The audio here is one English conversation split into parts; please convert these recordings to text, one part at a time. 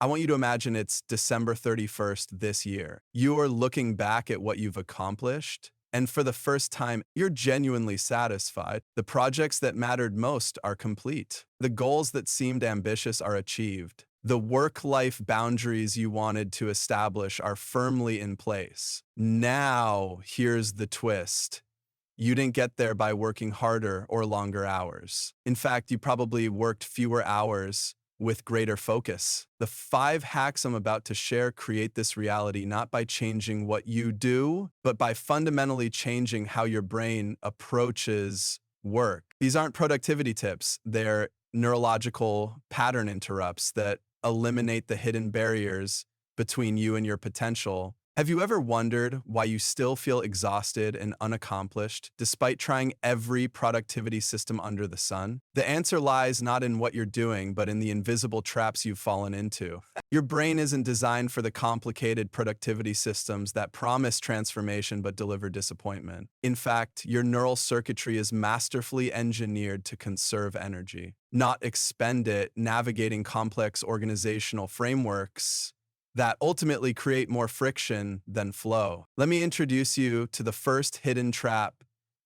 I want you to imagine it's December 31st this year. You are looking back at what you've accomplished, and for the first time, you're genuinely satisfied. The projects that mattered most are complete. The goals that seemed ambitious are achieved. The work-life boundaries you wanted to establish are firmly in place. Now, here's the twist. You didn't get there by working harder or longer hours. In fact, you probably worked fewer hours with greater focus. The 5 hacks I'm about to share create this reality not by changing what you do, but by fundamentally changing how your brain approaches work. These aren't productivity tips, they're neurological pattern interrupts that eliminate the hidden barriers between you and your potential. Have you ever wondered why you still feel exhausted and unaccomplished despite trying every productivity system under the sun? The answer lies not in what you're doing, but in the invisible traps you've fallen into. Your brain isn't designed for the complicated productivity systems that promise transformation but deliver disappointment. In fact, your neural circuitry is masterfully engineered to conserve energy, not expend it navigating complex organizational frameworks that ultimately create more friction than flow. Let me introduce you to the first hidden trap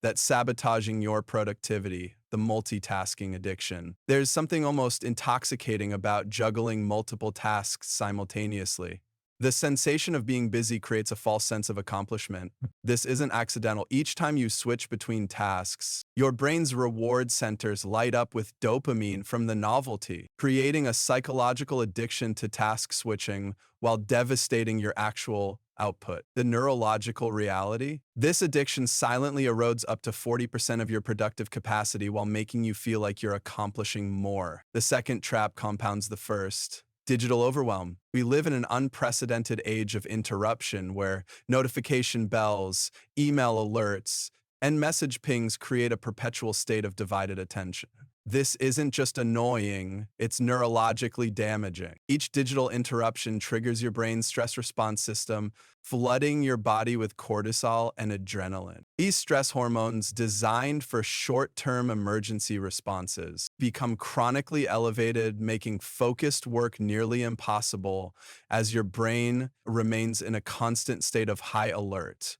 that's sabotaging your productivity, the multitasking addiction. There's something almost intoxicating about juggling multiple tasks simultaneously. The sensation of being busy creates a false sense of accomplishment. This isn't accidental. Each time you switch between tasks, your brain's reward centers light up with dopamine from the novelty, creating a psychological addiction to task switching while devastating your actual output. The neurological reality? This addiction silently erodes up to 40% of your productive capacity while making you feel like you're accomplishing more. The second trap compounds the first. Digital overwhelm. We live in an unprecedented age of interruption where notification bells, email alerts, and message pings create a perpetual state of divided attention. This isn't just annoying, it's neurologically damaging. Each digital interruption triggers your brain's stress response system, flooding your body with cortisol and adrenaline. These stress hormones, designed for short-term emergency responses, become chronically elevated, making focused work nearly impossible as your brain remains in a constant state of high alert.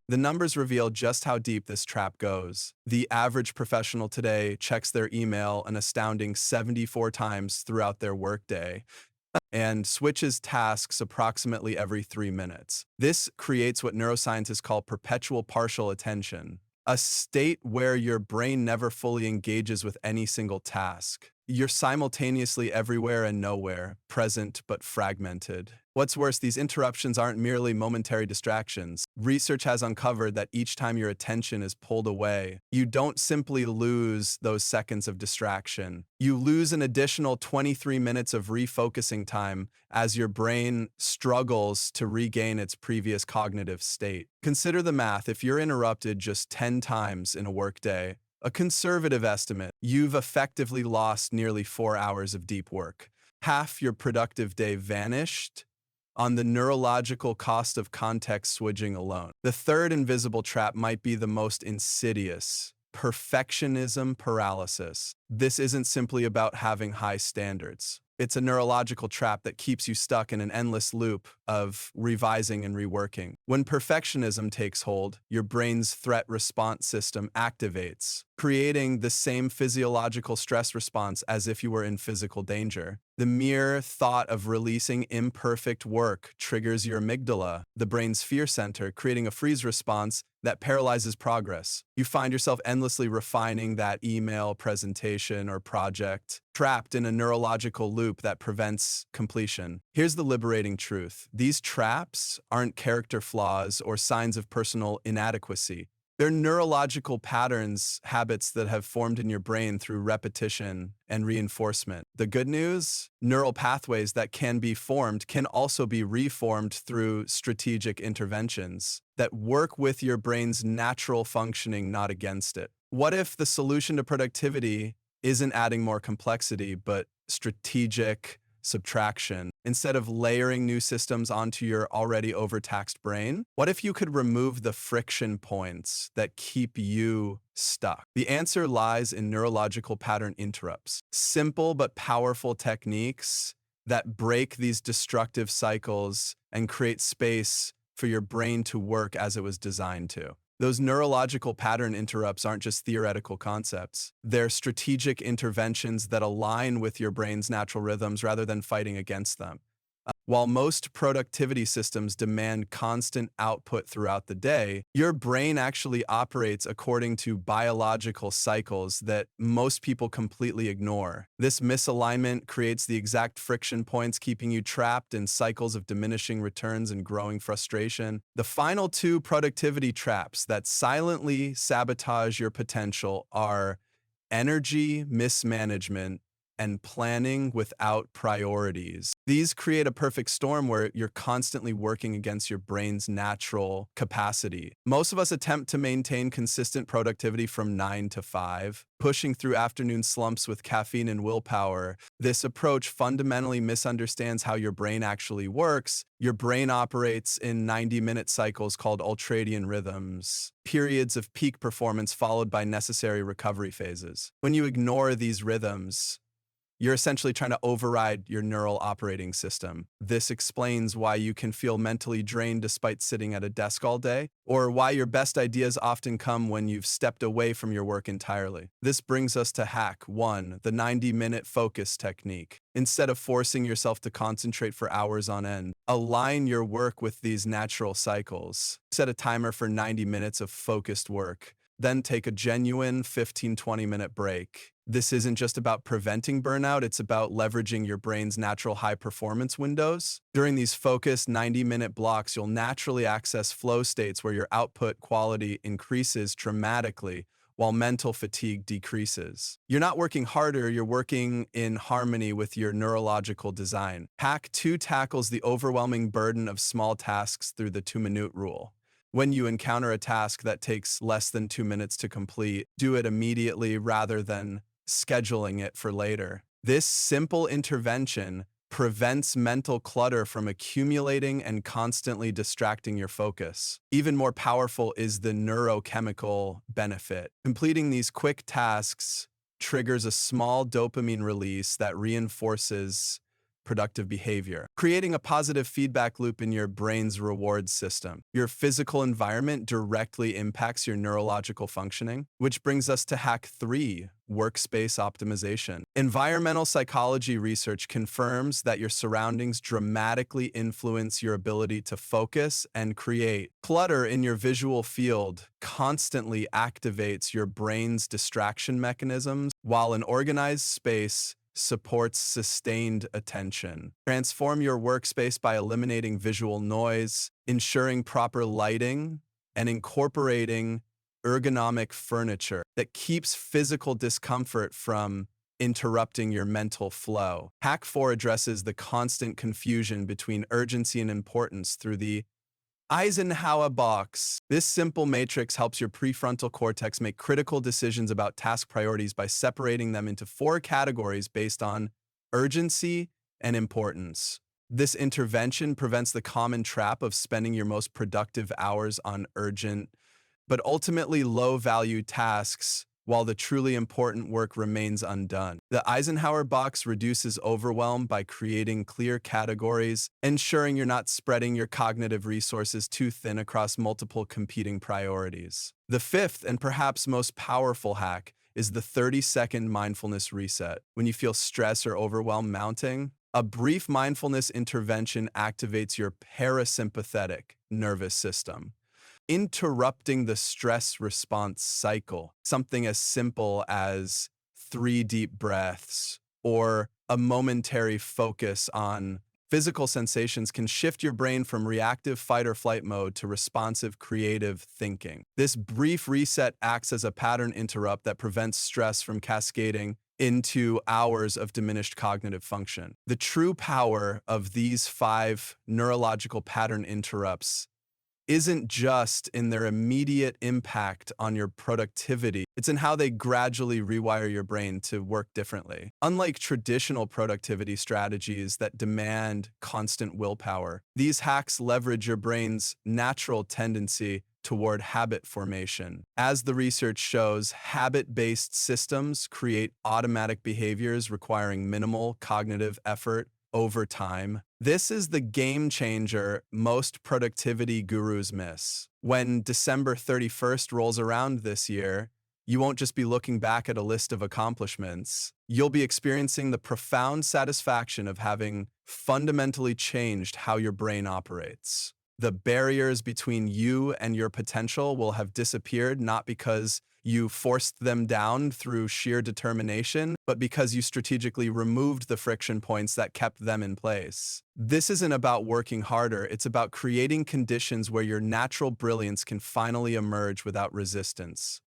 The numbers reveal just how deep this trap goes. The average professional today checks their email an astounding 74 times throughout their workday and switches tasks approximately every 3 minutes. This creates what neuroscientists call perpetual partial attention, a state where your brain never fully engages with any single task. You're simultaneously everywhere and nowhere, present but fragmented. What's worse, these interruptions aren't merely momentary distractions. Research has uncovered that each time your attention is pulled away, you don't simply lose those seconds of distraction. You lose an additional 23 minutes of refocusing time as your brain struggles to regain its previous cognitive state. Consider the math. If you're interrupted just 10 times in a workday, a conservative estimate, you've effectively lost nearly 4 hours of deep work. Half your productive day vanished on the neurological cost of context switching alone. The third invisible trap might be the most insidious: perfectionism paralysis. This isn't simply about having high standards. It's a neurological trap that keeps you stuck in an endless loop of revising and reworking. When perfectionism takes hold, your brain's threat response system activates, creating the same physiological stress response as if you were in physical danger. The mere thought of releasing imperfect work triggers your amygdala, the brain's fear center, creating a freeze response that paralyzes progress. You find yourself endlessly refining that email, presentation, or project, trapped in a neurological loop that prevents completion. Here's the liberating truth. These traps aren't character flaws or signs of personal inadequacy. They're neurological patterns, habits that have formed in your brain through repetition and reinforcement. The good news? Neural pathways that can be formed can also be reformed through strategic interventions that work with your brain's natural functioning, not against it. What if the solution to productivity isn't adding more complexity, but strategic subtraction? Instead of layering new systems onto your already overtaxed brain, what if you could remove the friction points that keep you stuck? The answer lies in neurological pattern interrupts. Simple but powerful techniques that break these destructive cycles and create space for your brain to work as it was designed to. Those neurological pattern interrupts aren't just theoretical concepts. They're strategic interventions that align with your brain's natural rhythms rather than fighting against them. While most productivity systems demand constant output throughout the day, your brain actually operates according to biological cycles that most people completely ignore. This misalignment creates the exact friction points keeping you trapped in cycles of diminishing returns and growing frustration. The final two productivity traps that silently sabotage your potential are energy mismanagement and planning without priorities. These create a perfect storm where you're constantly working against your brain's natural capacity. Most of us attempt to maintain consistent productivity from 9 to 5, pushing through afternoon slumps with caffeine and willpower. This approach fundamentally misunderstands how your brain actually works. Your brain operates in 90-minute cycles called ultradian rhythms, periods of peak performance followed by necessary recovery phases. When you ignore these rhythms, you're essentially trying to override your neural operating system. This explains why you can feel mentally drained despite sitting at a desk all day, or why your best ideas often come when you've stepped away from your work entirely. This brings us to hack 1, the 90-minute focus technique. Instead of forcing yourself to concentrate for hours on end, align your work with these natural cycles. Set a timer for 90 minutes of focused work. Then take a genuine 15-20-minute break. This isn't just about preventing burnout, it's about leveraging your brain's natural high-performance windows. During these focused 90-minute blocks, you'll naturally access flow states where your output quality increases dramatically while mental fatigue decreases. You're not working harder, you're working in harmony with your neurological design. Hack 2 tackles the overwhelming burden of small tasks through the 2-minute rule. When you encounter a task that takes less than 2 minutes to complete, do it immediately rather than scheduling it for later. This simple intervention prevents mental clutter from accumulating and constantly distracting your focus. Even more powerful is the neurochemical benefit. Completing these quick tasks triggers a small dopamine release that reinforces productive behavior, creating a positive feedback loop in your brain's reward system. Your physical environment directly impacts your neurological functioning, which brings us to hack 3, workspace optimization. Environmental psychology research confirms that your surroundings dramatically influence your ability to focus and create. Clutter in your visual field constantly activates your brain's distraction mechanisms, while an organized space supports sustained attention. Transform your workspace by eliminating visual noise, ensuring proper lighting, and incorporating ergonomic furniture that keeps physical discomfort from interrupting your mental flow. Hack 4 addresses the constant confusion between urgency and importance through the Eisenhower box. This simple matrix helps your prefrontal cortex make critical decisions about task priorities by separating them into 4 categories based on urgency and importance. This intervention prevents the common trap of spending your most productive hours on urgent, but ultimately low-value tasks while the truly important work remains undone. The Eisenhower box reduces overwhelm by creating clear categories, ensuring you're not spreading your cognitive resources too thin across multiple competing priorities. The 5th and perhaps most powerful hack is the 30-second mindfulness reset. When you feel stress or overwhelm mounting, a brief mindfulness intervention activates your parasympathetic nervous system, interrupting the stress response cycle. Something as simple as 3 deep breaths or a momentary focus on physical sensations can shift your brain from reactive fight or flight mode to responsive creative thinking. This brief reset acts as a pattern interrupt that prevents stress from cascading into hours of diminished cognitive function. The true power of these 5 neurological pattern interrupts isn't just in their immediate impact on your productivity, it's in how they gradually rewire your brain to work differently. Unlike traditional productivity strategies that demand constant willpower, these hacks leverage your brain's natural tendency toward habit formation. As the research shows, habit-based systems create automatic behaviors requiring minimal cognitive effort over time. This is the game changer most productivity gurus miss. When December 31st rolls around this year, you won't just be looking back at a list of accomplishments. You'll be experiencing the profound satisfaction of having fundamentally changed how your brain operates. The barriers between you and your potential will have disappeared not because you forced them down through sheer determination, but because you strategically removed the friction points that kept them in place. This isn't about working harder, it's about creating conditions where your natural brilliance can finally emerge without resistance.